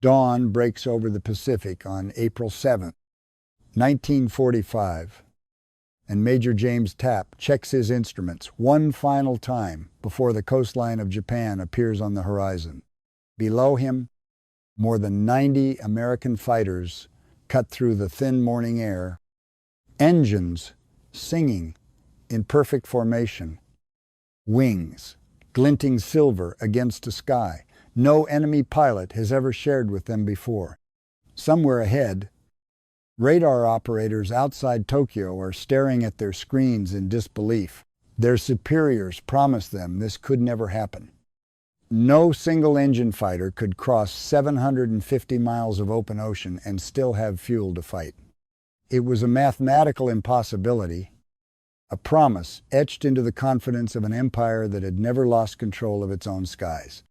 Dawn breaks over the Pacific on April 7, 1945, and Major James Tapp checks his instruments one final time before the coastline of Japan appears on the horizon. Below him, more than 90 American fighters cut through the thin morning air, engines singing in perfect formation, wings glinting silver against a sky no enemy pilot has ever shared with them before. Somewhere ahead, radar operators outside Tokyo are staring at their screens in disbelief. Their superiors promise them this could never happen. No single engine fighter could cross 750 miles of open ocean and still have fuel to fight. It was a mathematical impossibility, a promise etched into the confidence of an empire that had never lost control of its own skies.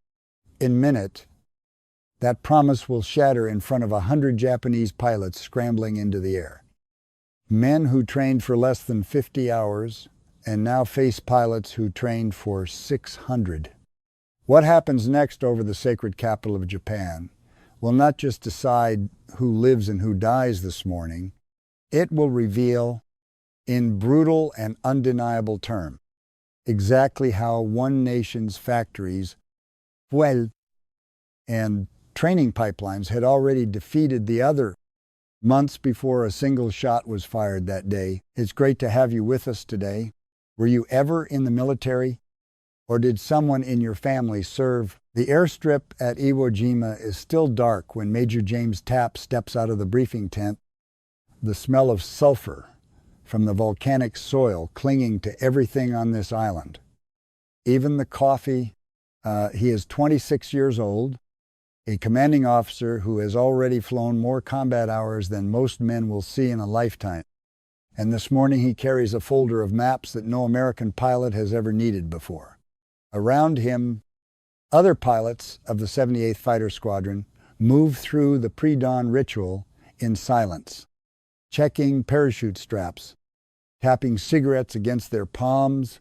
In a minute, that promise will shatter in front of 100 Japanese pilots scrambling into the air. Men who trained for less than 50 hours and now face pilots who trained for 600. What happens next over the sacred capital of Japan will not just decide who lives and who dies this morning, it will reveal, in brutal and undeniable terms, exactly how one nation's factories, and training pipelines had already defeated the other months before a single shot was fired that day. It's great to have you with us today. Were you ever in the military? Or did someone in your family serve? The airstrip at Iwo Jima is still dark when Major James Tapp steps out of the briefing tent, the smell of sulfur from the volcanic soil clinging to everything on this island. Even the coffee. He is 26 years old, a commanding officer who has already flown more combat hours than most men will see in a lifetime. And this morning he carries a folder of maps that no American pilot has ever needed before. Around him, other pilots of the 78th Fighter Squadron move through the pre-dawn ritual in silence, checking parachute straps, tapping cigarettes against their palms,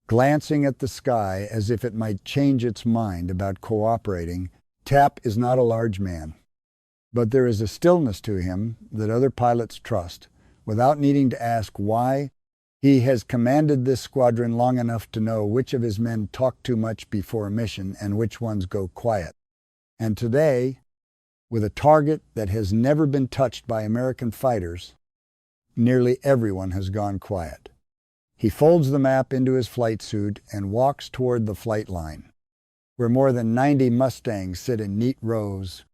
glancing at the sky as if it might change its mind about cooperating. Tapp is not a large man, but there is a stillness to him that other pilots trust. Without needing to ask why, he has commanded this squadron long enough to know which of his men talk too much before a mission and which ones go quiet. And today, with a target that has never been touched by American fighters, nearly everyone has gone quiet. He folds the map into his flight suit and walks toward the flight line, where more than 90 Mustangs sit in neat rows,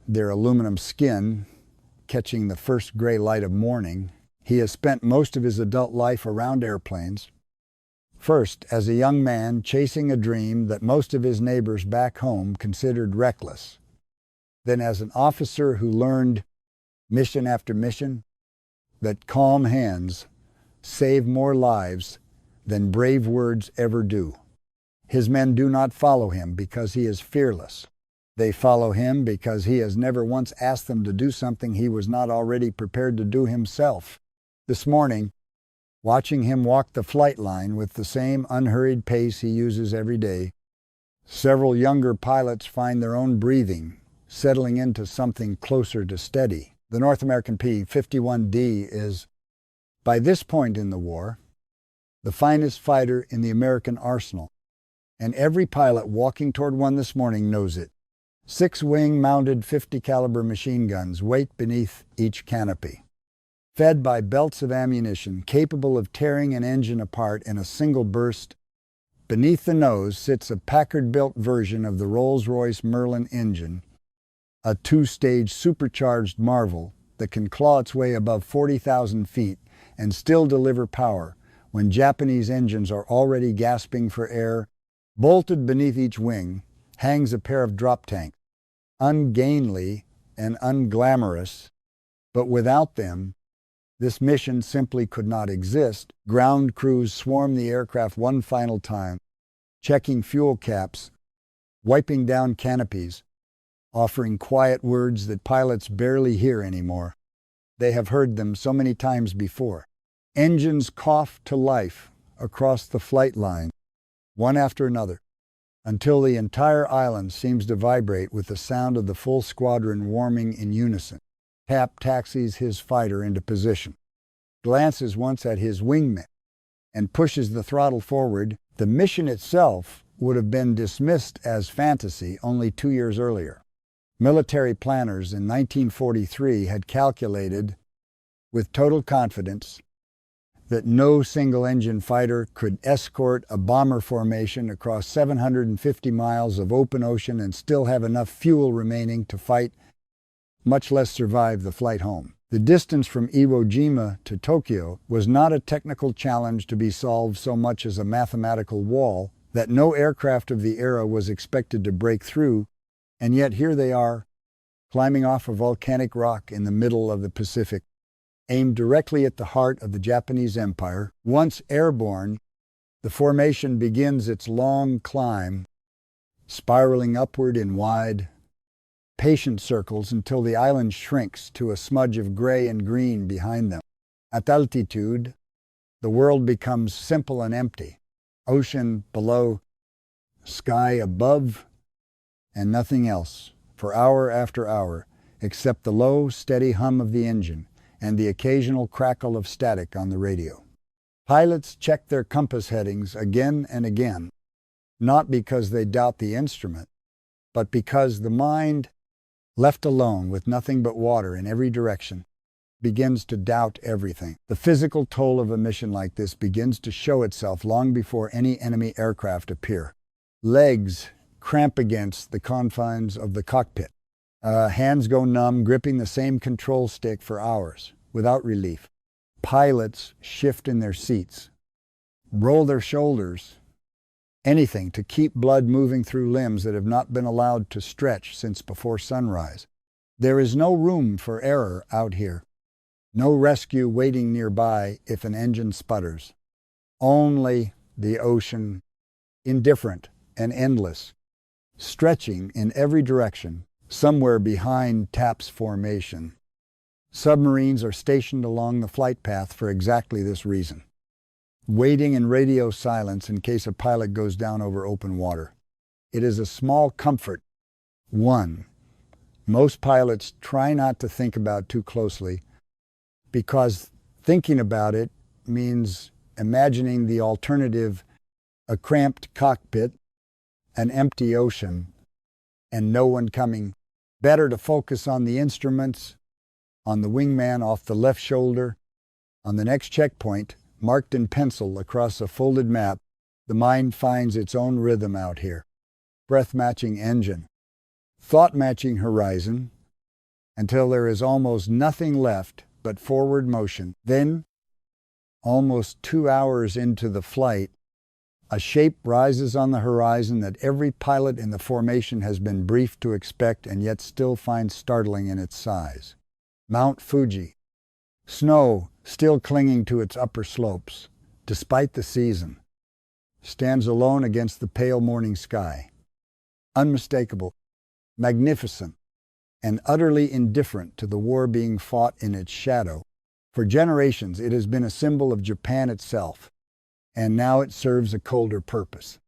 their aluminum skin catching the first gray light of morning. He has spent most of his adult life around airplanes, first as a young man chasing a dream that most of his neighbors back home considered reckless, then as an officer who learned, mission after mission, that calm hands save more lives than brave words ever do. His men do not follow him because he is fearless. They follow him because he has never once asked them to do something he was not already prepared to do himself. This morning, watching him walk the flight line with the same unhurried pace he uses every day, several younger pilots find their own breathing settling into something closer to steady. The North American P-51D is, by this point in the war, the finest fighter in the American arsenal, and every pilot walking toward one this morning knows it. 6-wing mounted 50 caliber machine guns wait beneath each canopy, fed by belts of ammunition capable of tearing an engine apart in a single burst. Beneath the nose sits a Packard-built version of the Rolls-Royce Merlin engine, a 2-stage supercharged marvel that can claw its way above 40,000 feet and still deliver power when Japanese engines are already gasping for air. Bolted beneath each wing hangs a pair of drop tanks, ungainly and unglamorous, but without them, this mission simply could not exist. Ground crews swarm the aircraft one final time, checking fuel caps, wiping down canopies, offering quiet words that pilots barely hear anymore. They have heard them so many times before. Engines cough to life across the flight line, one after another. until the entire island seems to vibrate with the sound of the full squadron warming in unison. Cap taxis his fighter into position, glances once at his wingmen, and pushes the throttle forward. The mission itself would have been dismissed as fantasy only 2 years earlier. Military planners in 1943 had calculated with total confidence that no single-engine fighter could escort a bomber formation across 750 miles of open ocean and still have enough fuel remaining to fight, much less survive the flight home. The distance from Iwo Jima to Tokyo was not a technical challenge to be solved so much as a mathematical wall that no aircraft of the era was expected to break through, and yet here they are, climbing off a volcanic rock in the middle of the Pacific, aimed directly at the heart of the Japanese Empire. Once airborne, the formation begins its long climb, spiraling upward in wide, patient circles until the island shrinks to a smudge of gray and green behind them. At altitude, the world becomes simple and empty. Ocean below, sky above, and nothing else for hour after hour, except the low, steady hum of the engine and the occasional crackle of static on the radio. Pilots check their compass headings again and again, not because they doubt the instrument, but because the mind, left alone with nothing but water in every direction, begins to doubt everything. The physical toll of a mission like this begins to show itself long before any enemy aircraft appear. Legs cramp against the confines of the cockpit. Hands go numb, gripping the same control stick for hours, without relief. Pilots shift in their seats, roll their shoulders, anything to keep blood moving through limbs that have not been allowed to stretch since before sunrise. There is no room for error out here. No rescue waiting nearby if an engine sputters. Only the ocean, indifferent and endless, stretching in every direction, somewhere behind TAP's formation. Submarines are stationed along the flight path for exactly this reason, waiting in radio silence in case a pilot goes down over open water. It is a small comfort. One, most pilots try not to think about too closely, because thinking about it means imagining the alternative: a cramped cockpit, an empty ocean, and no one coming. Better to focus on the instruments, on the wingman off the left shoulder, on the next checkpoint, marked in pencil across a folded map. The mind finds its own rhythm out here. Breath-matching engine, thought-matching horizon, until there is almost nothing left but forward motion. Then, almost 2 hours into the flight, a shape rises on the horizon that every pilot in the formation has been briefed to expect and yet still finds startling in its size. Mount Fuji, snow still clinging to its upper slopes, despite the season, stands alone against the pale morning sky. Unmistakable, magnificent, and utterly indifferent to the war being fought in its shadow. For generations, it has been a symbol of Japan itself, and now it serves a colder purpose.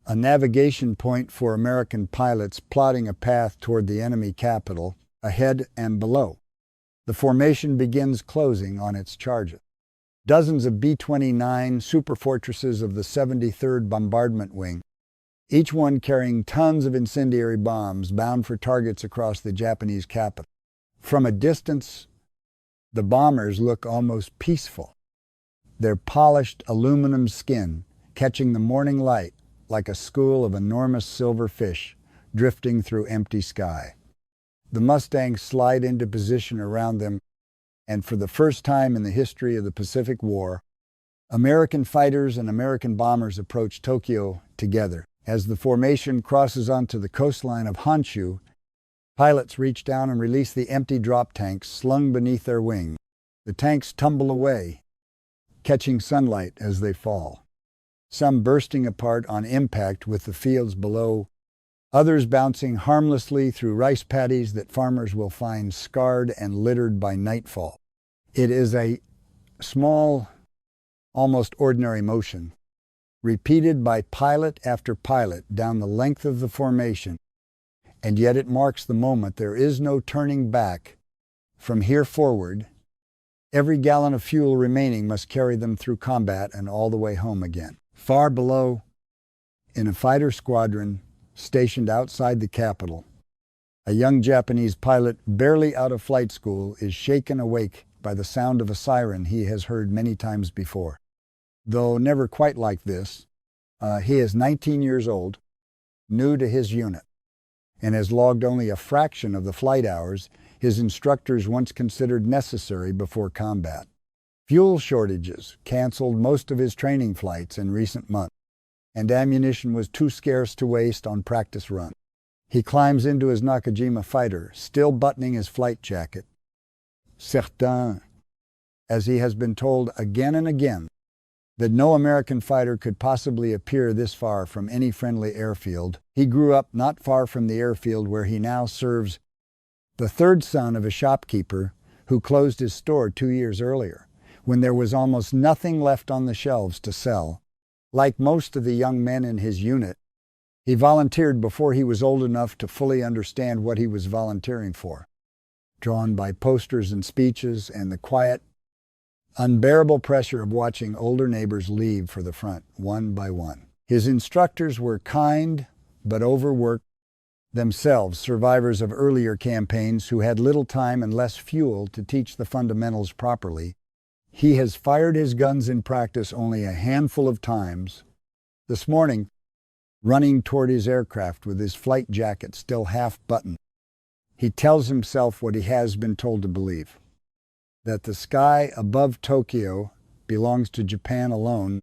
A navigation point for American pilots plotting a path toward the enemy capital, ahead and below. The formation begins closing on its charges. Dozens of B-29 superfortresses of the 73rd Bombardment Wing, each one carrying tons of incendiary bombs bound for targets across the Japanese capital. From a distance, the bombers look almost peaceful, their polished aluminum skin catching the morning light like a school of enormous silver fish drifting through empty sky. The Mustangs slide into position around them, and for the first time in the history of the Pacific War, American fighters and American bombers approach Tokyo together. As the formation crosses onto the coastline of Honshu, pilots reach down and release the empty drop tanks slung beneath their wing. The tanks tumble away, catching sunlight as they fall, some bursting apart on impact with the fields below, others bouncing harmlessly through rice paddies that farmers will find scarred and littered by nightfall. It is a small, almost ordinary motion, repeated by pilot after pilot down the length of the formation, and yet it marks the moment there is no turning back. From here forward, every gallon of fuel remaining must carry them through combat and all the way home again. Far below, in a fighter squadron stationed outside the capital, a young Japanese pilot barely out of flight school is shaken awake by the sound of a siren he has heard many times before. Though never quite like this, he is 19 years old, new to his unit, and has logged only a fraction of the flight hours his instructors once considered necessary before combat. Fuel shortages canceled most of his training flights in recent months, and ammunition was too scarce to waste on practice runs. He climbs into his Nakajima fighter, still buttoning his flight jacket. Certain, as he has been told again and again, that no American fighter could possibly appear this far from any friendly airfield. He grew up not far from the airfield where he now serves, the third son of a shopkeeper who closed his store 2 years earlier, when there was almost nothing left on the shelves to sell. Like most of the young men in his unit, he volunteered before he was old enough to fully understand what he was volunteering for, drawn by posters and speeches and the quiet, unbearable pressure of watching older neighbors leave for the front, one by one. His instructors were kind but overworked, themselves survivors of earlier campaigns who had little time and less fuel to teach the fundamentals properly. He has fired his guns in practice only a handful of times. This morning, running toward his aircraft with his flight jacket still half buttoned, he tells himself what he has been told to believe, that the sky above Tokyo belongs to Japan alone,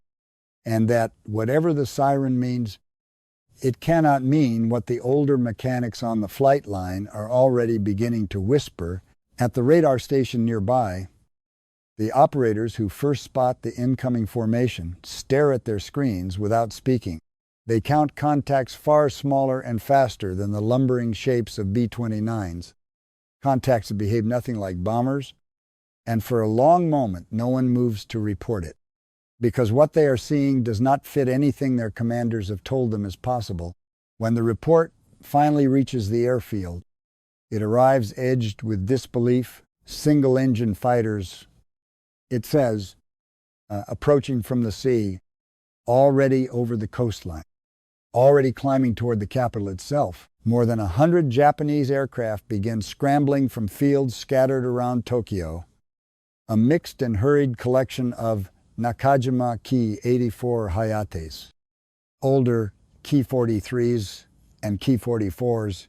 and that whatever the siren means, it cannot mean what the older mechanics on the flight line are already beginning to whisper. At the radar station nearby, the operators who first spot the incoming formation stare at their screens without speaking. They count contacts far smaller and faster than the lumbering shapes of B-29s, contacts that behave nothing like bombers, and for a long moment no one moves to report it, because what they are seeing does not fit anything their commanders have told them is possible. When the report finally reaches the airfield, it arrives edged with disbelief. Single-engine fighters, it says, approaching from the sea, already over the coastline, already climbing toward the capital itself. More than 100 Japanese aircraft begin scrambling from fields scattered around Tokyo, a mixed and hurried collection of Nakajima Ki-84 Hayates, older Ki-43s and Ki-44s,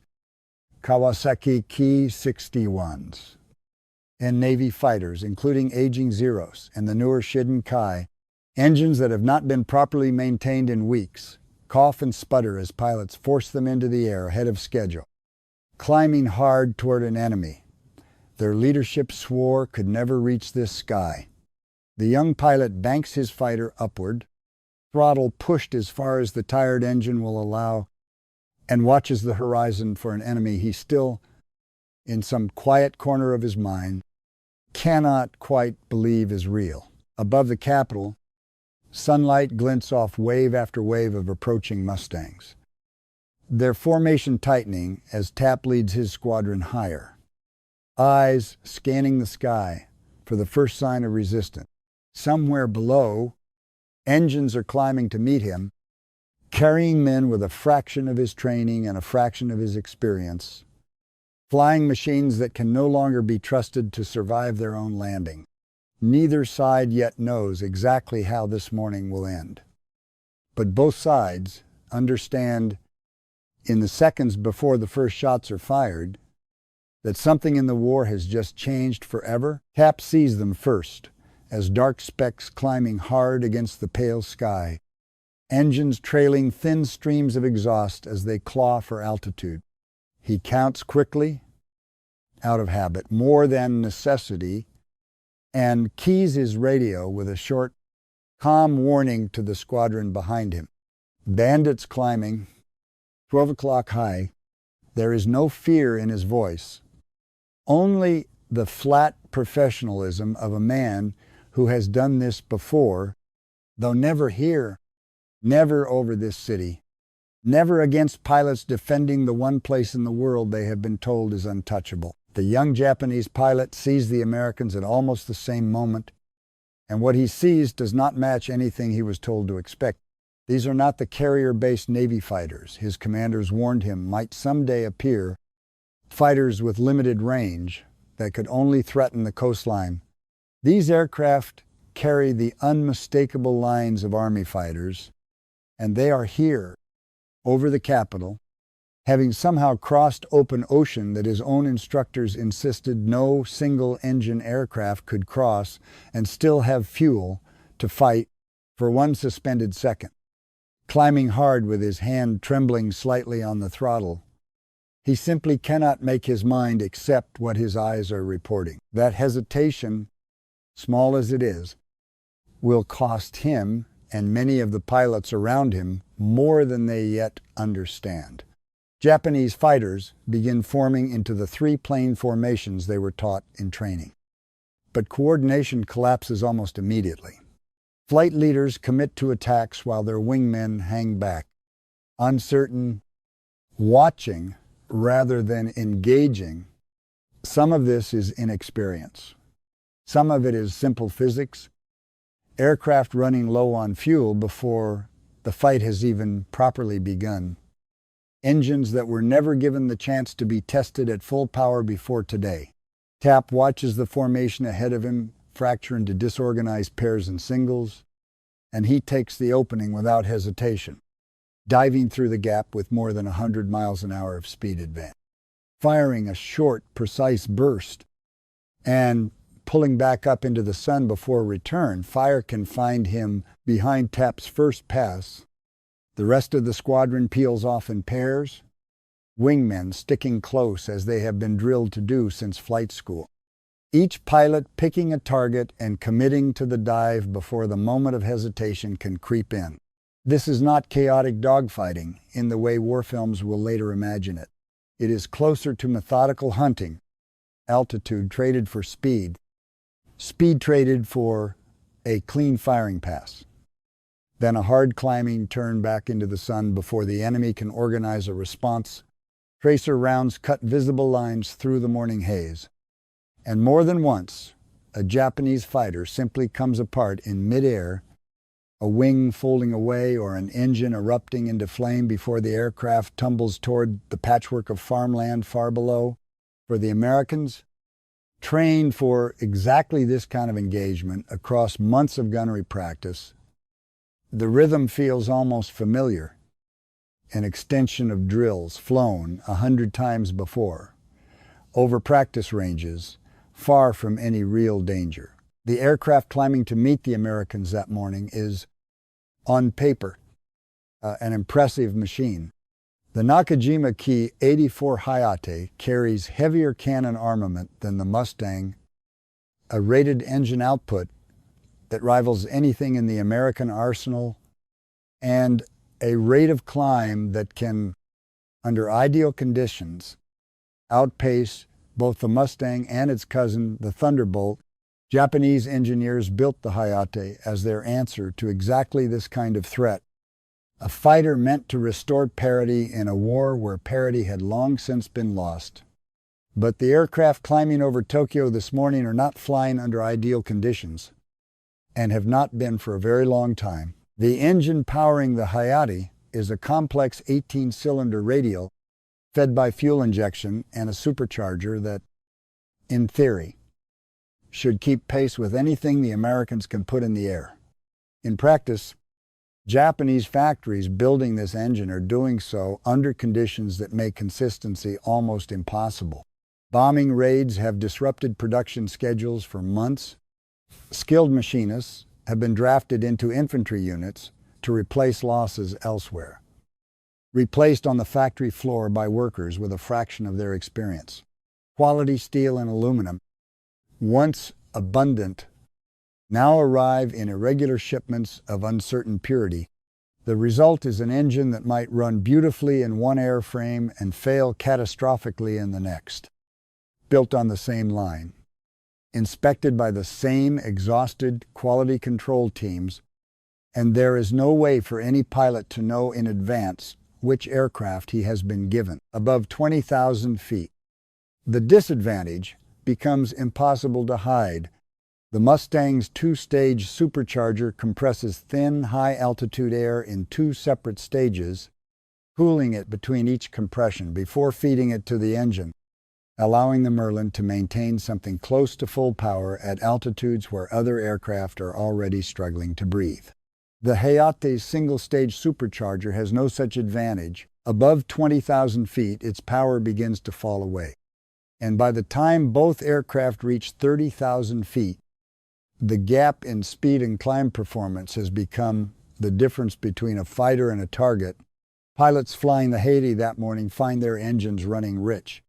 Kawasaki Ki-61s, and Navy fighters, including aging Zeros and the newer Shiden Kai, engines that have not been properly maintained in weeks, cough and sputter as pilots force them into the air ahead of schedule, climbing hard toward an enemy their leadership swore could never reach this sky. The young pilot banks his fighter upward, throttle pushed as far as the tired engine will allow, and watches the horizon for an enemy he still, in some quiet corner of his mind, cannot quite believe is real. Above the capital, sunlight glints off wave after wave of approaching Mustangs, their formation tightening as Tapp leads his squadron higher, eyes scanning the sky for the first sign of resistance. Somewhere below, engines are climbing to meet him, carrying men with a fraction of his training and a fraction of his experience, flying machines that can no longer be trusted to survive their own landing. Neither side yet knows exactly how this morning will end. But both sides understand in the seconds before the first shots are fired that something in the war has just changed forever. Tapp sees them first as dark specks climbing hard against the pale sky, engines trailing thin streams of exhaust as they claw for altitude. He counts quickly, out of habit, more than necessity, and keys his radio with a short, calm warning to the squadron behind him. Bandits climbing, 12 o'clock high. There is no fear in his voice, only the flat professionalism of a man who has done this before, though never here, never over this city, never against pilots defending the one place in the world they have been told is untouchable. The young Japanese pilot sees the Americans at almost the same moment, and what he sees does not match anything he was told to expect. These are not the carrier-based Navy fighters his commanders warned him might someday appear, fighters with limited range that could only threaten the coastline. These aircraft carry the unmistakable lines of Army fighters, and they are here, over the capital, having somehow crossed open ocean that his own instructors insisted no single-engine aircraft could cross and still have fuel to fight for one suspended second. Climbing hard with his hand trembling slightly on the throttle, he simply cannot make his mind accept what his eyes are reporting. That hesitation, small as it is, will cost him and many of the pilots around him more than they yet understand. Japanese fighters begin forming into the three-plane formations they were taught in training. But coordination collapses almost immediately. Flight leaders commit to attacks while their wingmen hang back, uncertain, watching rather than engaging. Some of this is inexperience. Some of it is simple physics. Aircraft running low on fuel before the fight has even properly begun. Engines that were never given the chance to be tested at full power before today. Tap watches the formation ahead of him fracture into disorganized pairs and singles, and he takes the opening without hesitation, diving through the gap with more than 100 miles an hour of speed advance, firing a short, precise burst, and pulling back up into the sun before return. Fire can find him behind Tap's first pass. The rest of the squadron peels off in pairs, wingmen sticking close as they have been drilled to do since flight school. Each pilot picking a target and committing to the dive before the moment of hesitation can creep in. This is not chaotic dogfighting in the way war films will later imagine it. It is closer to methodical hunting, altitude traded for speed, speed traded for a clean firing pass. Then a hard climbing turn back into the sun before the enemy can organize a response. Tracer rounds cut visible lines through the morning haze. And more than once, a Japanese fighter simply comes apart in midair, a wing folding away or an engine erupting into flame before the aircraft tumbles toward the patchwork of farmland far below. For the Americans, trained for exactly this kind of engagement across months of gunnery practice, the rhythm feels almost familiar, an extension of drills flown 100 times before, over practice ranges, far from any real danger. The aircraft climbing to meet the Americans that morning is, on paper, an impressive machine. The Nakajima Ki 84 Hayate carries heavier cannon armament than the Mustang, a rated engine output that rivals anything in the American arsenal, and a rate of climb that can, under ideal conditions, outpace both the Mustang and its cousin, the Thunderbolt. Japanese engineers built the Hayate as their answer to exactly this kind of threat, a fighter meant to restore parity in a war where parity had long since been lost. But the aircraft climbing over Tokyo this morning are not flying under ideal conditions, and have not been for a very long time. The engine powering the Hayate is a complex 18-cylinder radial fed by fuel injection and a supercharger that, in theory, should keep pace with anything the Americans can put in the air. In practice, Japanese factories building this engine are doing so under conditions that make consistency almost impossible. Bombing raids have disrupted production schedules for months. Skilled machinists have been drafted into infantry units to replace losses elsewhere, replaced on the factory floor by workers with a fraction of their experience. Quality steel and aluminum, once abundant, now arrive in irregular shipments of uncertain purity. The result is an engine that might run beautifully in one airframe and fail catastrophically in the next, built on the same line, inspected by the same exhausted quality control teams and there is no way for any pilot to know in advance which aircraft he has been given. Above 20,000 feet, the disadvantage becomes impossible to hide. The Mustang's two-stage supercharger compresses thin, high-altitude air in two separate stages, cooling it between each compression before feeding it to the engine, allowing the Merlin to maintain something close to full power at altitudes where other aircraft are already struggling to breathe. The Hayate's single-stage supercharger has no such advantage. Above 20,000 feet, its power begins to fall away. And by the time both aircraft reach 30,000 feet, the gap in speed and climb performance has become the difference between a fighter and a target. Pilots flying the Hayate that morning find their engines running rich.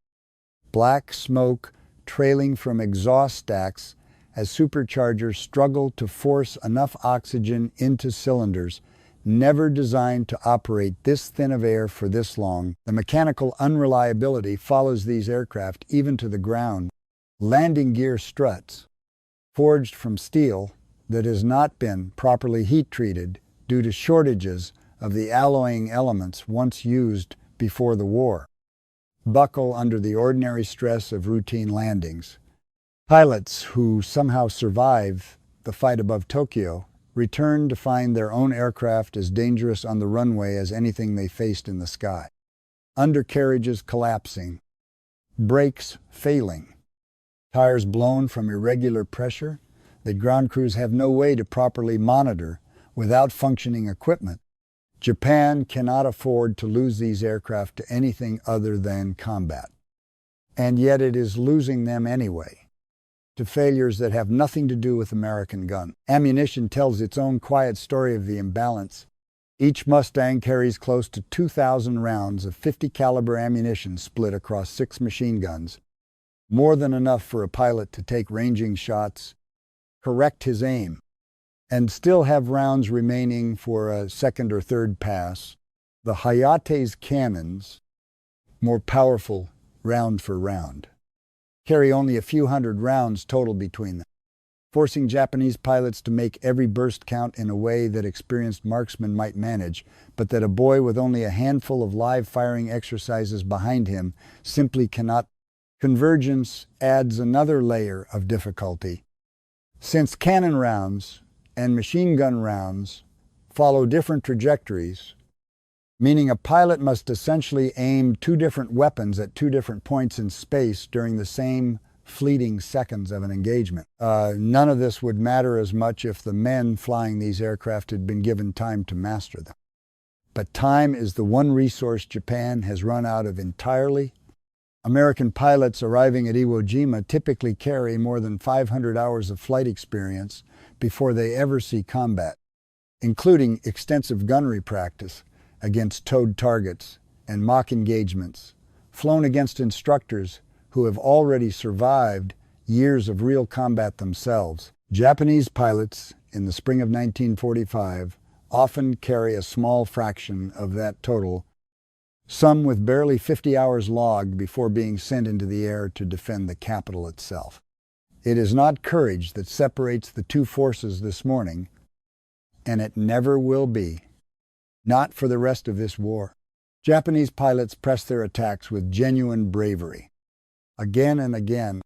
Black smoke trailing from exhaust stacks as superchargers struggle to force enough oxygen into cylinders never designed to operate this thin of air for this long. The mechanical unreliability follows these aircraft even to the ground. Landing gear struts, forged from steel that has not been properly heat treated due to shortages of the alloying elements once used before the war, buckle under the ordinary stress of routine landings. Pilots who somehow survive the fight above Tokyo return to find their own aircraft as dangerous on the runway as anything they faced in the sky. Undercarriages collapsing, brakes failing, tires blown from irregular pressure that ground crews have no way to properly monitor without functioning equipment. Japan cannot afford to lose these aircraft to anything other than combat. And yet it is losing them anyway, to failures that have nothing to do with American guns. Ammunition tells its own quiet story of the imbalance. Each Mustang carries close to 2,000 rounds of 50 caliber ammunition split across 6 machine guns, more than enough for a pilot to take ranging shots, correct his aim, and still have rounds remaining for a second or third pass. The Hayate's cannons, more powerful round for round, carry only a few hundred rounds total between them, forcing Japanese pilots to make every burst count in a way that experienced marksmen might manage, but that a boy with only a handful of live firing exercises behind him simply cannot. Convergence adds another layer of difficulty. Since cannon rounds and machine gun rounds follow different trajectories, meaning a pilot must essentially aim 2 different weapons at 2 different points in space during the same fleeting seconds of an engagement. None of this would matter as much if the men flying these aircraft had been given time to master them. But time is the one resource Japan has run out of entirely. American pilots arriving at Iwo Jima typically carry more than 500 hours of flight experience before they ever see combat, including extensive gunnery practice against towed targets and mock engagements, flown against instructors who have already survived years of real combat themselves. Japanese pilots in the spring of 1945 often carry a small fraction of that total, some with barely 50 hours logged before being sent into the air to defend the capital itself. It is not courage that separates the two forces this morning, and it never will be. Not for the rest of this war. Japanese pilots press their attacks with genuine bravery, again and again,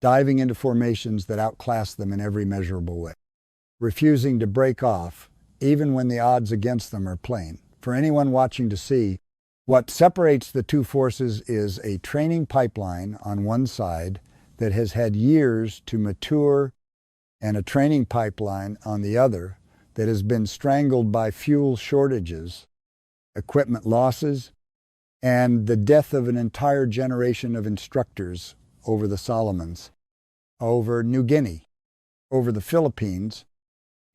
diving into formations that outclass them in every measurable way, refusing to break off, even when the odds against them are plain. For anyone watching to see, what separates the two forces is a training pipeline on one side that has had years to mature, and a training pipeline on the other that has been strangled by fuel shortages, equipment losses, and the death of an entire generation of instructors over the Solomons, over New Guinea, over the Philippines,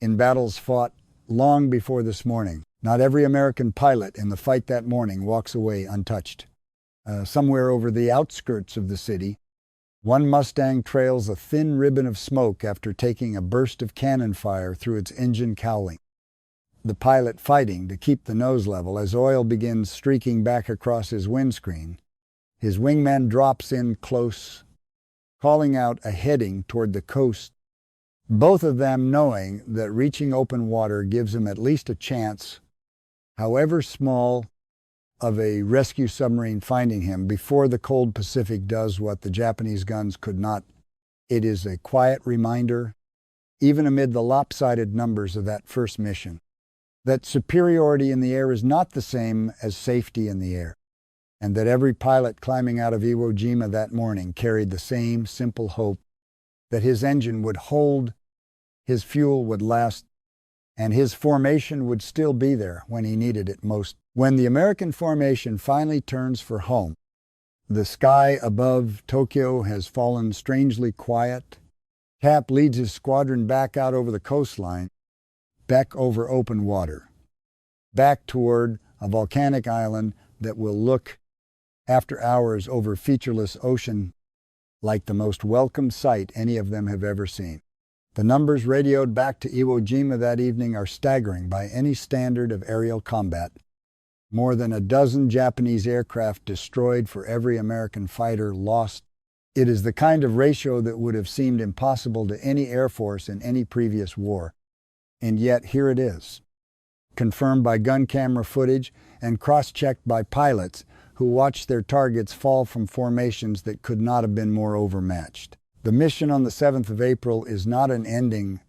in battles fought long before this morning. Not every American pilot in the fight that morning walks away untouched. Somewhere over the outskirts of the city, one Mustang trails a thin ribbon of smoke after taking a burst of cannon fire through its engine cowling. The pilot fighting to keep the nose level as oil begins streaking back across his windscreen. His wingman drops in close, calling out a heading toward the coast both of them knowing that reaching open water gives them at least a chance, however small, of a rescue submarine finding him before the cold Pacific does what the Japanese guns could not. It is a quiet reminder, even amid the lopsided numbers of that first mission, that superiority in the air is not the same as safety in the air, and that every pilot climbing out of Iwo Jima that morning carried the same simple hope that his engine would hold, his fuel would last, and his formation would still be there when he needed it most. When the American formation finally turns for home, the sky above Tokyo has fallen strangely quiet. Cap leads his squadron back out over the coastline, back over open water, back toward a volcanic island that will look, after hours over featureless ocean, like the most welcome sight any of them have ever seen. The numbers radioed back to Iwo Jima that evening are staggering by any standard of aerial combat. More than a dozen Japanese aircraft destroyed for every American fighter lost. It is the kind of ratio that would have seemed impossible to any air force in any previous war. And yet here it is, confirmed by gun camera footage and cross-checked by pilots who watched their targets fall from formations that could not have been more overmatched. The mission on the 7th of April is not an ending.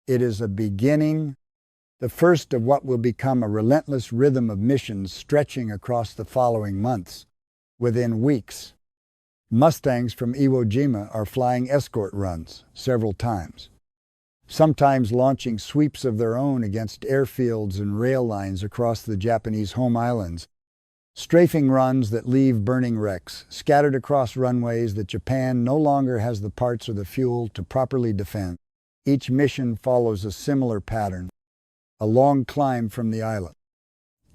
It is a beginning, the first of what will become a relentless rhythm of missions stretching across the following months. Within weeks, Mustangs from Iwo Jima are flying escort runs several times, sometimes launching sweeps of their own against airfields and rail lines across the Japanese home islands, strafing runs that leave burning wrecks, scattered across runways that Japan no longer has the parts or the fuel to properly defend. Each mission follows a similar pattern, a long climb from the island,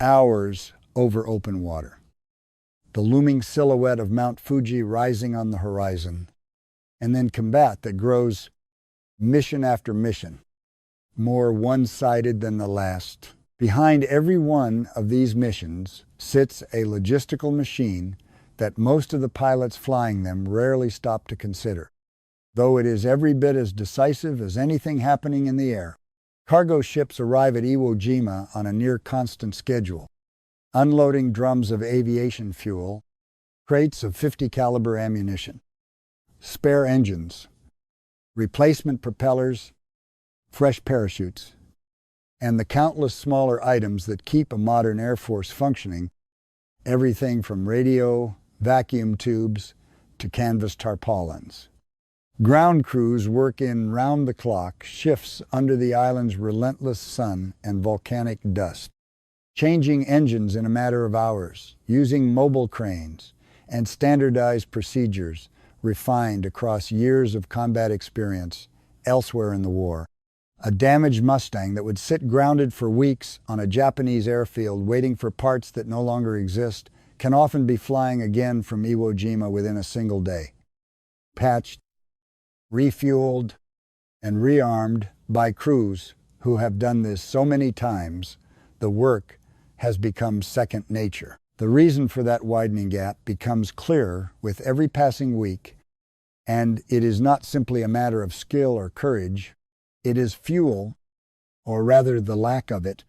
hours over open water, the looming silhouette of Mount Fuji rising on the horizon, and then combat that grows mission after mission, more one-sided than the last. Behind every one of these missions sits a logistical machine that most of the pilots flying them rarely stop to consider, though it is every bit as decisive as anything happening in the air. Cargo ships arrive at Iwo Jima on a near-constant schedule, unloading drums of aviation fuel, crates of .50 caliber ammunition, spare engines, replacement propellers, fresh parachutes, and the countless smaller items that keep a modern Air Force functioning, everything from radio, vacuum tubes, to canvas tarpaulins. Ground crews work in round-the-clock shifts under the island's relentless sun and volcanic dust, changing engines in a matter of hours, using mobile cranes and standardized procedures refined across years of combat experience elsewhere in the war. A damaged Mustang that would sit grounded for weeks on a Japanese airfield waiting for parts that no longer exist can often be flying again from Iwo Jima within a single day, patched, refueled, and rearmed by crews who have done this so many times, the work has become second nature. The reason for that widening gap becomes clearer with every passing week, and it is not simply a matter of skill or courage. It is fuel, or rather the lack of it.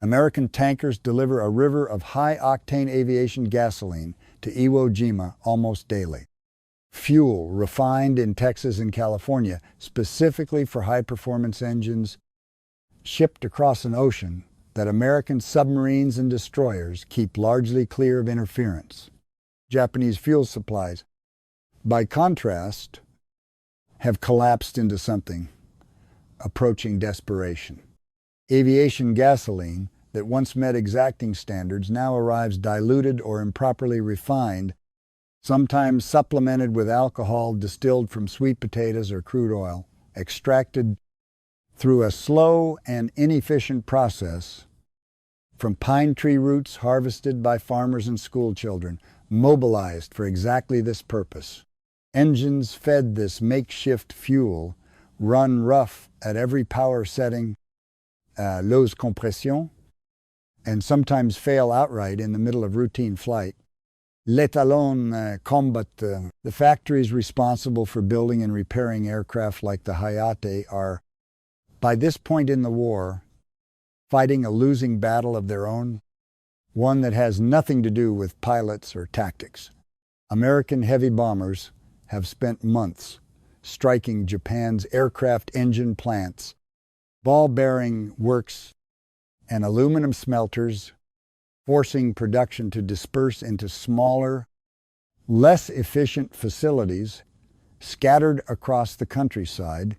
American tankers deliver a river of high-octane aviation gasoline to Iwo Jima almost daily. Fuel refined in Texas and California specifically for high-performance engines, shipped across an ocean that American submarines and destroyers keep largely clear of interference. Japanese fuel supplies, by contrast, have collapsed into something approaching desperation. Aviation gasoline that once met exacting standards now arrives diluted or improperly refined, sometimes supplemented with alcohol distilled from sweet potatoes or crude oil, extracted through a slow and inefficient process from pine tree roots harvested by farmers and school children, mobilized for exactly this purpose. Engines fed this makeshift fuel run rough at every power setting, lows compression, and sometimes fail outright in the middle of routine flight. L'étalon combat. The factories responsible for building and repairing aircraft like the Hayate are By this point in the war, fighting a losing battle of their own, one that has nothing to do with pilots or tactics, American heavy bombers have spent months striking Japan's aircraft engine plants, ball-bearing works, and aluminum smelters, forcing production to disperse into smaller, less efficient facilities scattered across the countryside,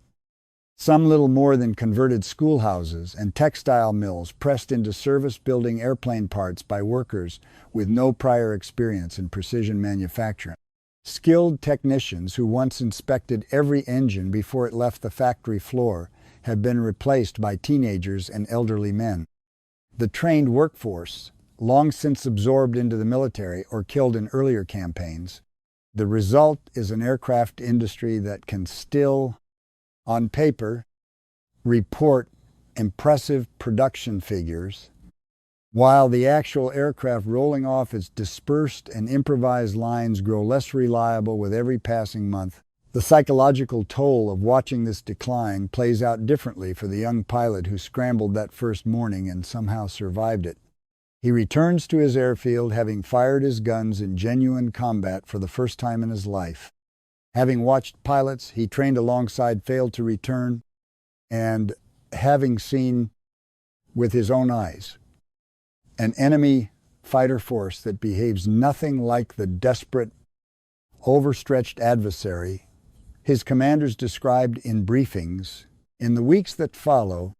some little more than converted schoolhouses and textile mills pressed into service building airplane parts by workers with no prior experience in precision manufacturing. Skilled technicians who once inspected every engine before it left the factory floor have been replaced by teenagers and elderly men. The trained workforce, long since absorbed into the military or killed in earlier campaigns, the result is an aircraft industry that can still, on paper, report impressive production figures, while the actual aircraft rolling off its dispersed and improvised lines grow less reliable with every passing month. The psychological toll of watching this decline plays out differently for the young pilot who scrambled that first morning and somehow survived it. He returns to his airfield having fired his guns in genuine combat for the first time in his life. Having watched pilots he trained alongside fail to return, and having seen with his own eyes an enemy fighter force that behaves nothing like the desperate, overstretched adversary his commanders described in briefings, in the weeks that follow,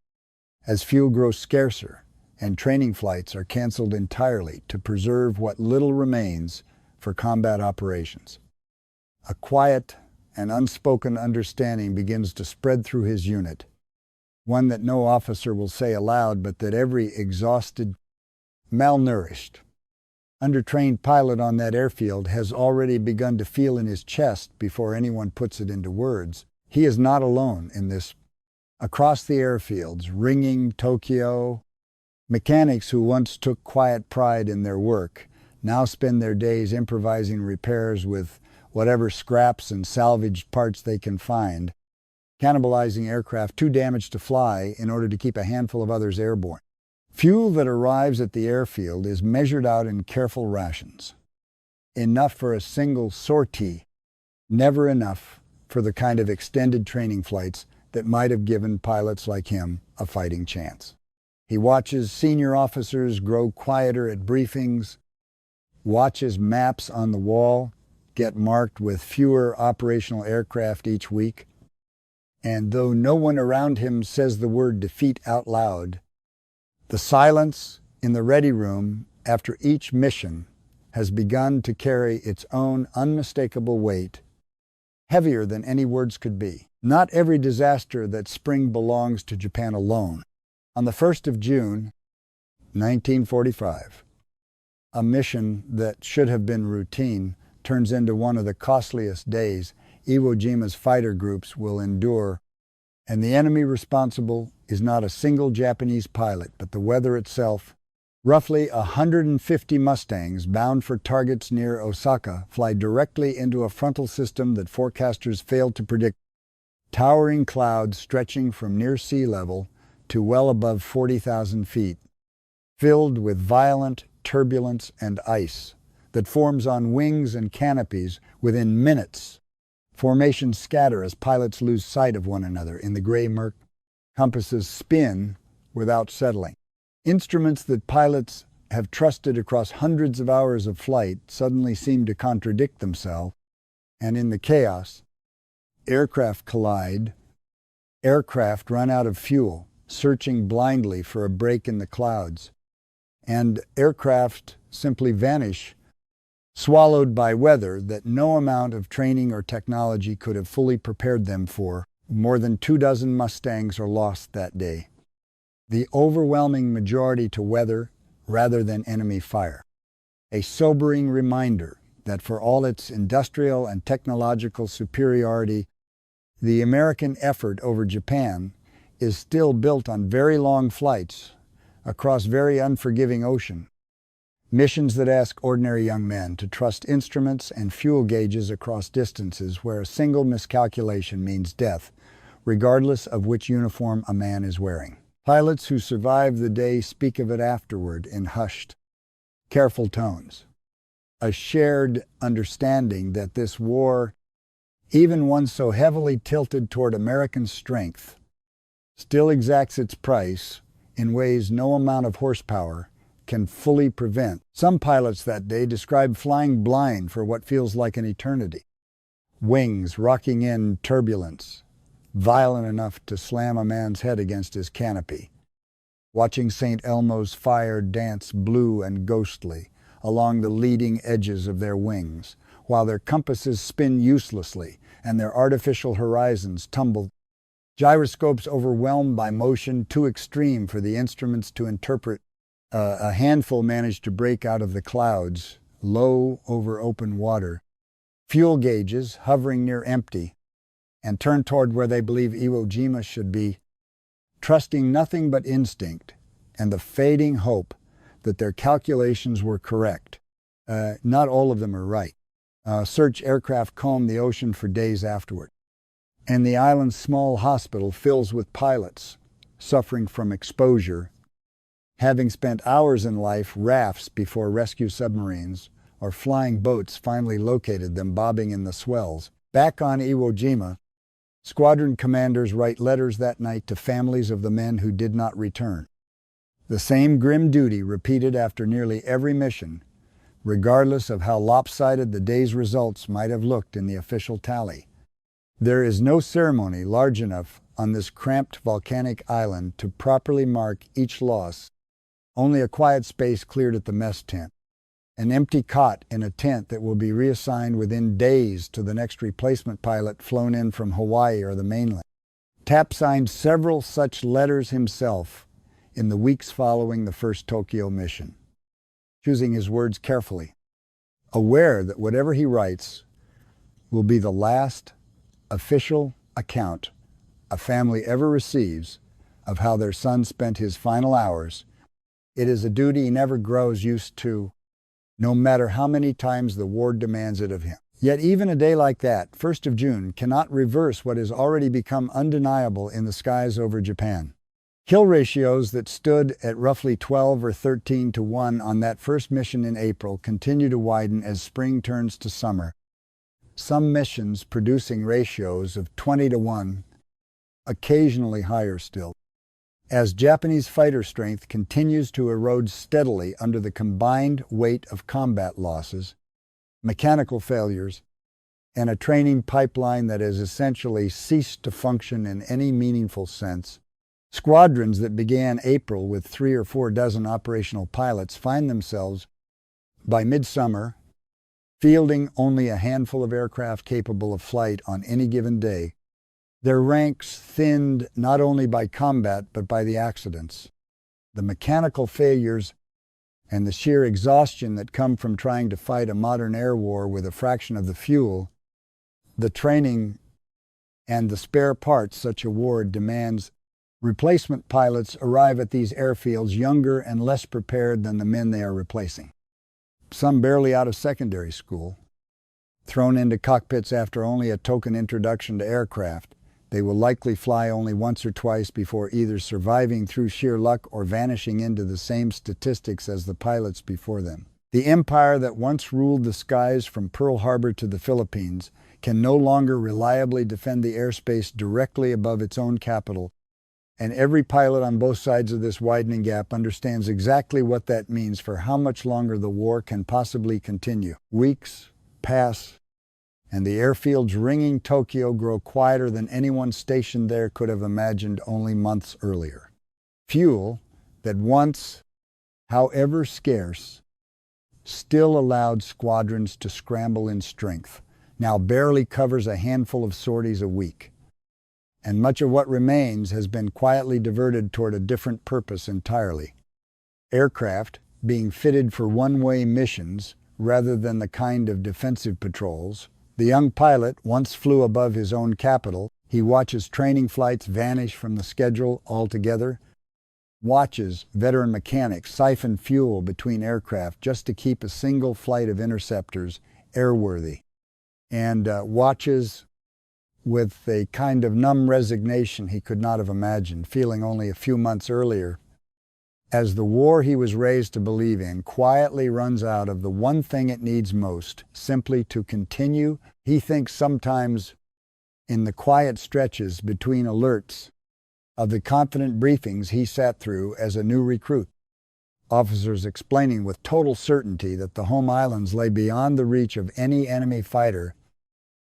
as fuel grows scarcer and training flights are canceled entirely to preserve what little remains for combat operations. A quiet and unspoken understanding begins to spread through his unit, one that no officer will say aloud, but that every exhausted, malnourished, undertrained pilot on that airfield has already begun to feel in his chest before anyone puts it into words. He is not alone in this. Across the airfields, ringing Tokyo, mechanics who once took quiet pride in their work now spend their days improvising repairs with whatever scraps and salvaged parts they can find, cannibalizing aircraft too damaged to fly in order to keep a handful of others airborne. Fuel that arrives at the airfield is measured out in careful rations. Enough for a single sortie, never enough for the kind of extended training flights that might have given pilots like him a fighting chance. He watches senior officers grow quieter at briefings, watches maps on the wall get marked with fewer operational aircraft each week, and though no one around him says the word defeat out loud, the silence in the ready room after each mission has begun to carry its own unmistakable weight, heavier than any words could be. Not every disaster that spring belongs to Japan alone. On the 1st of June, 1945, a mission that should have been routine turns into one of the costliest days Iwo Jima's fighter groups will endure, and the enemy responsible is not a single Japanese pilot, but the weather itself. Roughly 150 Mustangs bound for targets near Osaka fly directly into a frontal system that forecasters failed to predict. Towering clouds stretching from near sea level to well above 40,000 feet, filled with violent turbulence and ice that forms on wings and canopies within minutes. Formations scatter as pilots lose sight of one another in the gray murk. Compasses spin without settling. Instruments that pilots have trusted across hundreds of hours of flight suddenly seem to contradict themselves, and in the chaos, aircraft collide, aircraft run out of fuel, searching blindly for a break in the clouds, and aircraft simply vanish, swallowed by weather that no amount of training or technology could have fully prepared them for. More than 24 Mustangs are lost that day, the overwhelming majority to weather rather than enemy fire. A sobering reminder that for all its industrial and technological superiority, the American effort over Japan is still built on very long flights across very unforgiving ocean. Missions that ask ordinary young men to trust instruments and fuel gauges across distances where a single miscalculation means death, regardless of which uniform a man is wearing. Pilots who survive the day speak of it afterward in hushed, careful tones. A shared understanding that this war, even one so heavily tilted toward American strength, still exacts its price in ways no amount of horsepower can fully prevent. Some pilots that day described flying blind for what feels like an eternity. Wings rocking in turbulence, violent enough to slam a man's head against his canopy. Watching St. Elmo's fire dance blue and ghostly along the leading edges of their wings, while their compasses spin uselessly and their artificial horizons tumble. Gyroscopes overwhelmed by motion too extreme for the instruments to interpret. A handful managed to break out of the clouds, low over open water. Fuel gauges hovering near empty, and turn toward where they believe Iwo Jima should be, trusting nothing but instinct and the fading hope that their calculations were correct. Not all of them are right. Search aircraft combed the ocean for days afterward. And the island's small hospital fills with pilots suffering from exposure, having spent hours in life rafts before rescue submarines or flying boats finally located them bobbing in the swells. Back on Iwo Jima, squadron commanders write letters that night to families of the men who did not return. The same grim duty repeated after nearly every mission, regardless of how lopsided the day's results might have looked in the official tally. There is no ceremony large enough on this cramped volcanic island to properly mark each loss. Only a quiet space cleared at the mess tent. An empty cot in a tent that will be reassigned within days to the next replacement pilot flown in from Hawaii or the mainland. Tapp signed several such letters himself in the weeks following the first Tokyo mission, choosing his words carefully, aware that whatever he writes will be the last official account a family ever receives of how their son spent his final hours. It is a duty he never grows used to, no matter how many times the war demands it of him. Yet even a day like that, 1st of June, cannot reverse what has already become undeniable in the skies over Japan. Kill ratios that stood at roughly 12 or 13 to 1 on that first mission in April continue to widen as spring turns to summer. Some missions producing ratios of 20 to 1, occasionally higher still. As Japanese fighter strength continues to erode steadily under the combined weight of combat losses, mechanical failures, and a training pipeline that has essentially ceased to function in any meaningful sense, squadrons that began April with 3 or 4 dozen operational pilots find themselves, by midsummer, fielding only a handful of aircraft capable of flight on any given day, their ranks thinned not only by combat but by the accidents, the mechanical failures, and the sheer exhaustion that come from trying to fight a modern air war with a fraction of the fuel, the training, and the spare parts such a war demands. Replacement pilots arrive at these airfields younger and less prepared than the men they are replacing. Some barely out of secondary school, thrown into cockpits after only a token introduction to aircraft. They will likely fly only once or twice before either surviving through sheer luck or vanishing into the same statistics as the pilots before them. The empire that once ruled the skies from Pearl Harbor to the Philippines can no longer reliably defend the airspace directly above its own capital, and every pilot on both sides of this widening gap understands exactly what that means for how much longer the war can possibly continue. Weeks pass, and the airfields ringing Tokyo grow quieter than anyone stationed there could have imagined only months earlier. Fuel that once, however scarce, still allowed squadrons to scramble in strength, now barely covers a handful of sorties a week. And much of what remains has been quietly diverted toward a different purpose entirely. Aircraft being fitted for one-way missions rather than the kind of defensive patrols. The young pilot once flew above his own capital. He watches training flights vanish from the schedule altogether, watches veteran mechanics siphon fuel between aircraft just to keep a single flight of interceptors airworthy, and watches with a kind of numb resignation he could not have imagined, feeling only a few months earlier, as the war he was raised to believe in quietly runs out of the one thing it needs most, simply to continue. He thinks sometimes in the quiet stretches between alerts of the confident briefings he sat through as a new recruit, officers explaining with total certainty that the home islands lay beyond the reach of any enemy fighter,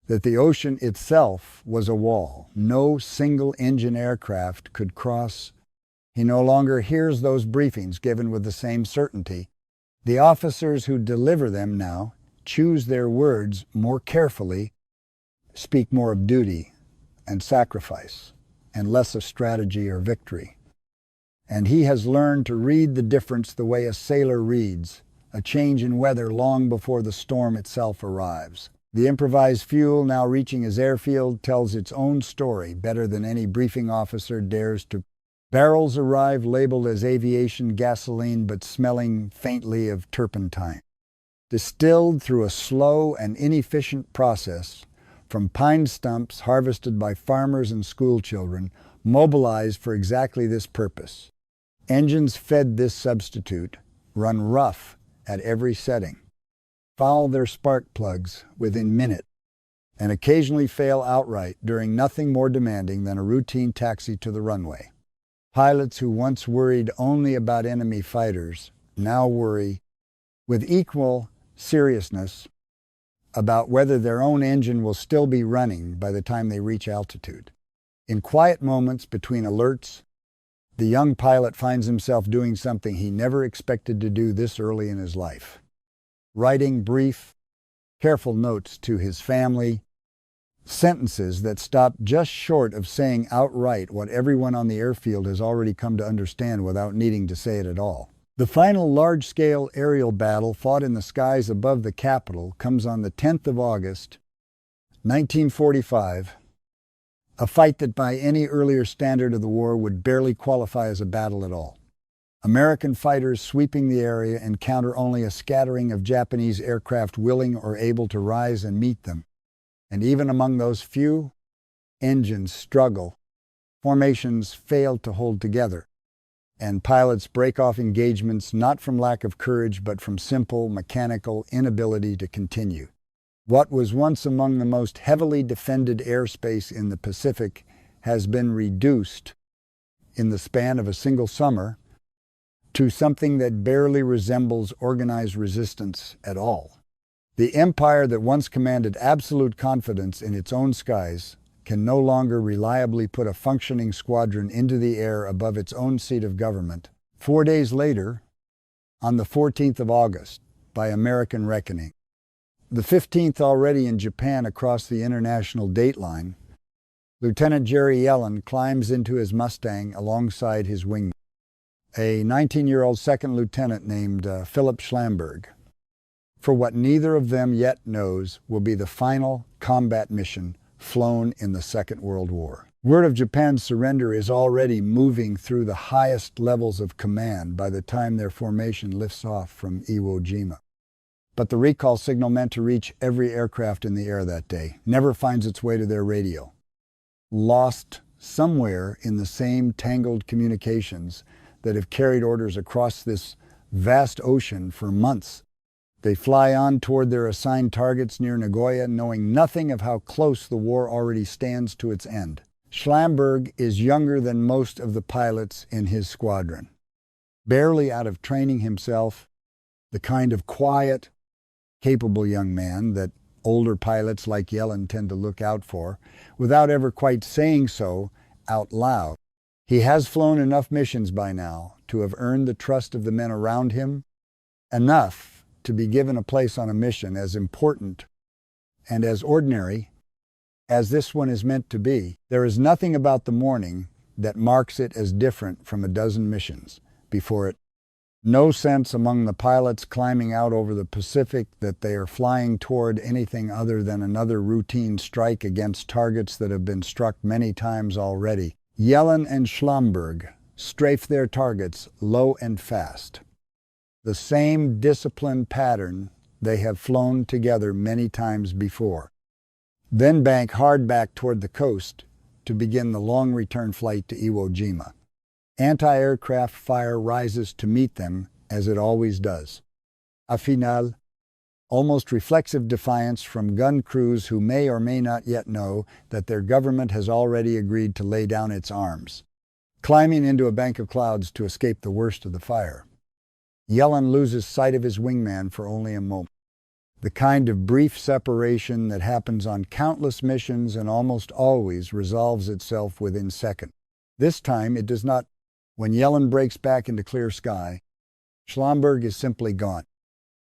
that the ocean itself was a wall no single-engine aircraft could cross. He no longer hears those briefings given with the same certainty. The officers who deliver them now choose their words more carefully, speak more of duty and sacrifice, and less of strategy or victory. And he has learned to read the difference the way a sailor reads a change in weather long before the storm itself arrives. The improvised fuel now reaching his airfield tells its own story better than any briefing officer dares to. Barrels arrive labeled as aviation gasoline but smelling faintly of turpentine. Distilled through a slow and inefficient process from pine stumps harvested by farmers and schoolchildren, mobilized for exactly this purpose. Engines fed this substitute run rough at every setting, foul their spark plugs within minutes, and occasionally fail outright during nothing more demanding than a routine taxi to the runway. Pilots who once worried only about enemy fighters now worry with equal seriousness about whether their own engine will still be running by the time they reach altitude. In quiet moments between alerts, the young pilot finds himself doing something he never expected to do this early in his life. Writing brief, careful notes to his family, sentences that stop just short of saying outright what everyone on the airfield has already come to understand without needing to say it at all. The final large-scale aerial battle fought in the skies above the capital comes on the 10th of August, 1945, a fight that by any earlier standard of the war would barely qualify as a battle at all. American fighters sweeping the area encounter only a scattering of Japanese aircraft willing or able to rise and meet them. And even among those few, engines struggle, formations fail to hold together, and pilots break off engagements not from lack of courage but from simple mechanical inability to continue. What was once among the most heavily defended airspace in the Pacific has been reduced in the span of a single summer to something that barely resembles organized resistance at all. The empire that once commanded absolute confidence in its own skies can no longer reliably put a functioning squadron into the air above its own seat of government. 4 days later, on the 14th of August, by American reckoning, the 15th already in Japan across the international dateline, Lieutenant Jerry Yellen climbs into his Mustang alongside his wingman, a 19-year-old second lieutenant named Philip Schlamberg, for what neither of them yet knows will be the final combat mission flown in the Second World War. Word of Japan's surrender is already moving through the highest levels of command by the time their formation lifts off from Iwo Jima. But the recall signal meant to reach every aircraft in the air that day never finds its way to their radio. Lost somewhere in the same tangled communications that have carried orders across this vast ocean for months, they fly on toward their assigned targets near Nagoya, knowing nothing of how close the war already stands to its end. Schlamberg is younger than most of the pilots in his squadron. Barely out of training himself, the kind of quiet, capable young man that older pilots like Yellen tend to look out for, without ever quite saying so out loud. He has flown enough missions by now to have earned the trust of the men around him, enough to be given a place on a mission as important and as ordinary as this one is meant to be. There is nothing about the morning that marks it as different from a dozen missions before it. No sense among the pilots climbing out over the Pacific that they are flying toward anything other than another routine strike against targets that have been struck many times already. Yellen and Schlamberg strafe their targets low and fast. The same disciplined pattern they have flown together many times before. then bank hard back toward the coast to begin the long return flight to Iwo Jima. Anti-aircraft fire rises to meet them, as it always does. A final, almost reflexive defiance from gun crews who may or may not yet know that their government has already agreed to lay down its arms, climbing into a bank of clouds to escape the worst of the fire. Yellen loses sight of his wingman for only a moment. The kind of brief separation that happens on countless missions and almost always resolves itself within seconds. This time it does not. When Yellen breaks back into clear sky, Schlumberg is simply gone.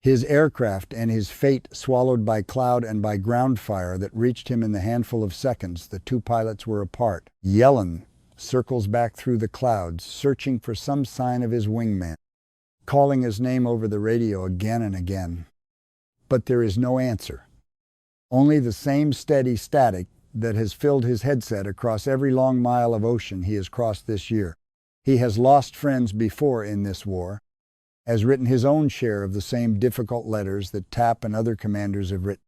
His aircraft and his fate swallowed by cloud and by ground fire that reached him in the handful of seconds the two pilots were apart. Yellen circles back through the clouds, searching for some sign of his wingman, calling his name over the radio again and again. But there is no answer. Only the same steady static that has filled his headset across every long mile of ocean he has crossed this year. He has lost friends before in this war, has written his own share of the same difficult letters that Tapp and other commanders have written.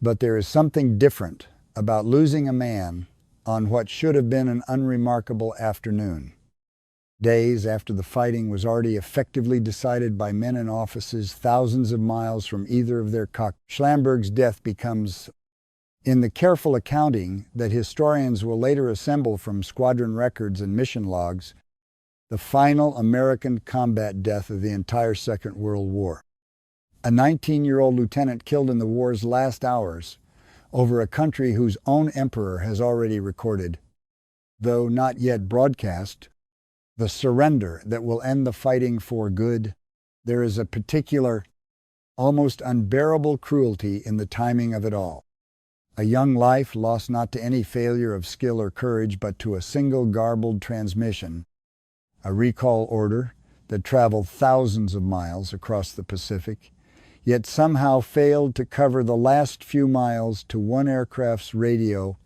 But there is something different about losing a man on what should have been an unremarkable afternoon. Days after the fighting was already effectively decided by men and officers thousands of miles from either of their cockpits, Schlumberg's death becomes, in the careful accounting that historians will later assemble from squadron records and mission logs, the final American combat death of the entire Second World War. A 19-year-old lieutenant killed in the war's last hours over a country whose own emperor has already recorded, though not yet broadcast, the surrender that will end the fighting for good. There is a particular, almost unbearable cruelty in the timing of it all. A young life lost not to any failure of skill or courage, but to a single garbled transmission, a recall order that traveled thousands of miles across the Pacific, yet somehow failed to cover the last few miles to one aircraft's radio.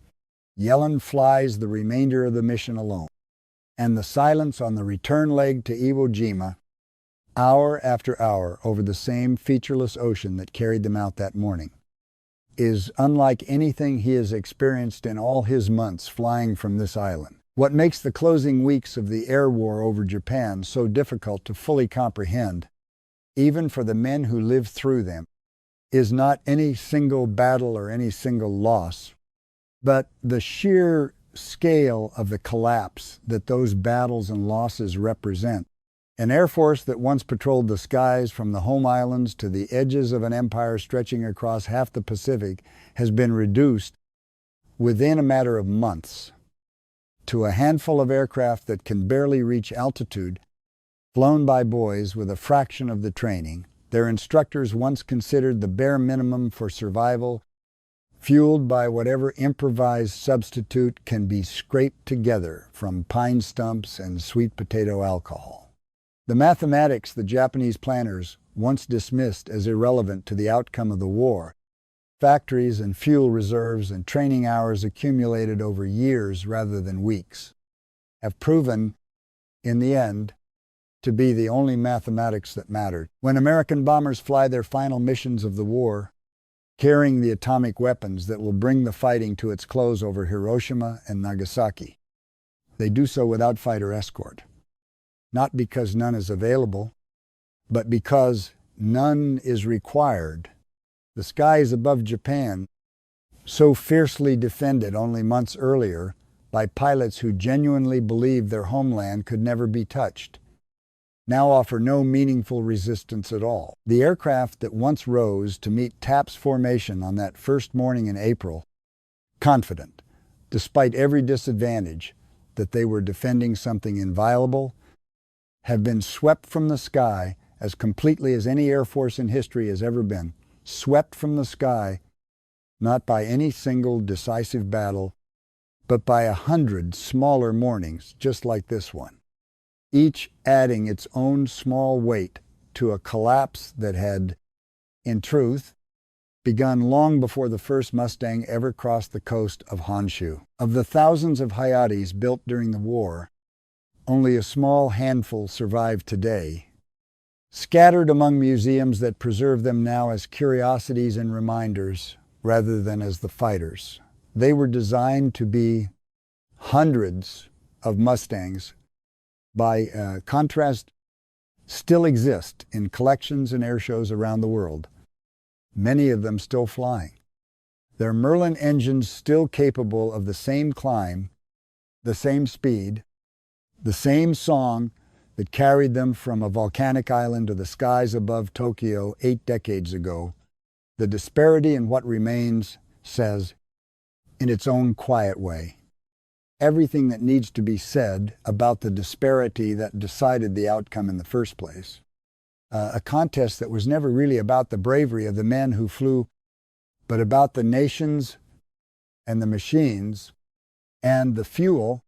Yellen flies the remainder of the mission alone, and the silence on the return leg to Iwo Jima, hour after hour over the same featureless ocean that carried them out that morning, is unlike anything he has experienced in all his months flying from this island. What makes the closing weeks of the air war over Japan so difficult to fully comprehend, even for the men who lived through them, is not any single battle or any single loss, but the sheer scale of the collapse that those battles and losses represent. An air force that once patrolled the skies from the home islands to the edges of an empire stretching across half the Pacific has been reduced, within a matter of months, to a handful of aircraft that can barely reach altitude, flown by boys with a fraction of the training their instructors once considered the bare minimum for survival, fueled by whatever improvised substitute can be scraped together from pine stumps and sweet potato alcohol. The mathematics the Japanese planners once dismissed as irrelevant to the outcome of the war, factories and fuel reserves and training hours accumulated over years rather than weeks, have proven, in the end, to be the only mathematics that mattered. When American bombers fly their final missions of the war, carrying the atomic weapons that will bring the fighting to its close over Hiroshima and Nagasaki, they do so without fighter escort, not because none is available, but because none is required. The skies above Japan, so fiercely defended only months earlier by pilots who genuinely believed their homeland could never be touched, now offer no meaningful resistance at all. The aircraft that once rose to meet Tapp's formation on that first morning in April, confident, despite every disadvantage, that they were defending something inviolable, have been swept from the sky as completely as any air force in history has ever been. Swept from the sky, not by any single decisive battle, but by 100 smaller mornings just like this one, each adding its own small weight to a collapse that had, in truth, begun long before the first Mustang ever crossed the coast of Honshu. Of the thousands of Hayatis built during the war, only a small handful survive today, scattered among museums that preserve them now as curiosities and reminders, rather than as the fighters. They were designed to be hundreds of Mustangs. By contrast, still exist in collections and air shows around the world, many of them still flying. They're Merlin engines still capable of the same climb, the same speed, the same song that carried them from a volcanic island to the skies above Tokyo 8 decades ago. The disparity in what remains says, in its own quiet way, everything that needs to be said about the disparity that decided the outcome in the first place. A contest that was never really about the bravery of the men who flew, but about the nations and the machines and the fuel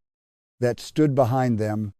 that stood behind them